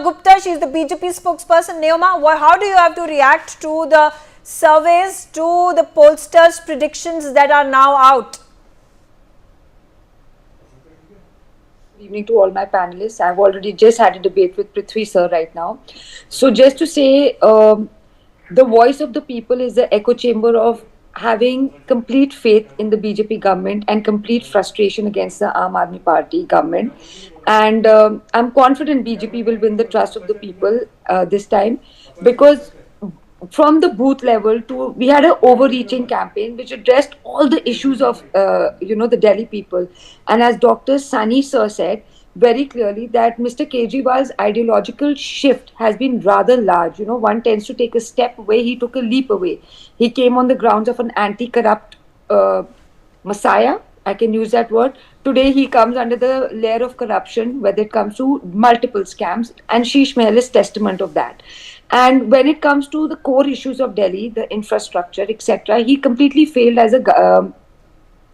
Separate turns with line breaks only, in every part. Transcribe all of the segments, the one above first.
Gupta, she's the BJP spokesperson. Neoma, how do you have to react to the surveys, to the pollsters' predictions that are now out?
Good evening to all my panelists. I've already just had a debate with Prithvi sir right now. So just to say, the voice of the people is the echo chamber of having complete faith in the BJP government and complete frustration against the Aam Aadmi Party government. And I'm confident BJP will win the trust of the people this time, because from the booth level to we had an overreaching campaign which addressed all the issues of the Delhi people. And as Dr. Sani sir said very clearly, that Mr. Kejriwal's ideological shift has been rather large. One tends to take a step away, he took a leap away. He came on the grounds of an anti-corrupt messiah, I can use that word. Today he comes under the layer of corruption, whether it comes to multiple scams, and Sheesh Mahal is testament of that. And when it comes to the core issues of Delhi, the infrastructure, etc., he completely failed as a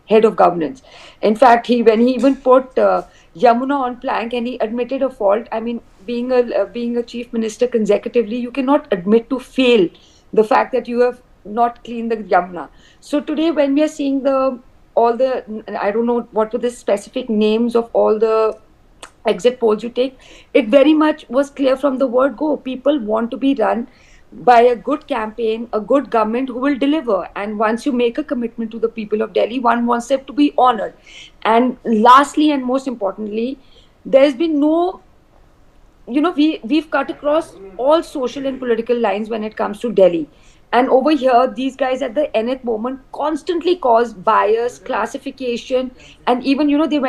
head of governance. In fact, when he even put Yamuna on plank and he admitted a fault. I mean, being a chief minister consecutively, you cannot admit to fail the fact that you have not cleaned the Yamuna. So today, when we are seeing all the, I don't know what were the specific names of all the exit polls you take, it very much was clear from the word go. People want to be run by a good campaign, a good government who will deliver. And once you make a commitment to the people of Delhi, one wants them to be honored. And lastly, and most importantly, there's been no, we've cut across all social and political lines when it comes to Delhi. And over here, these guys at the nth moment constantly cause bias, classification, and even they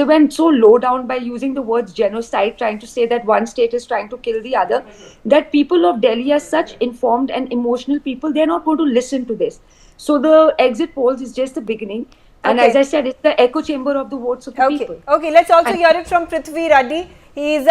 went so low down by using the words genocide, trying to say that one state is trying to kill the other. That people of Delhi are such informed and emotional people; they're not going to listen to this. So the exit polls is just the beginning. And as I said, it's the echo chamber of the votes of the people.
Okay, let's also hear it from Prithvi Reddy. He is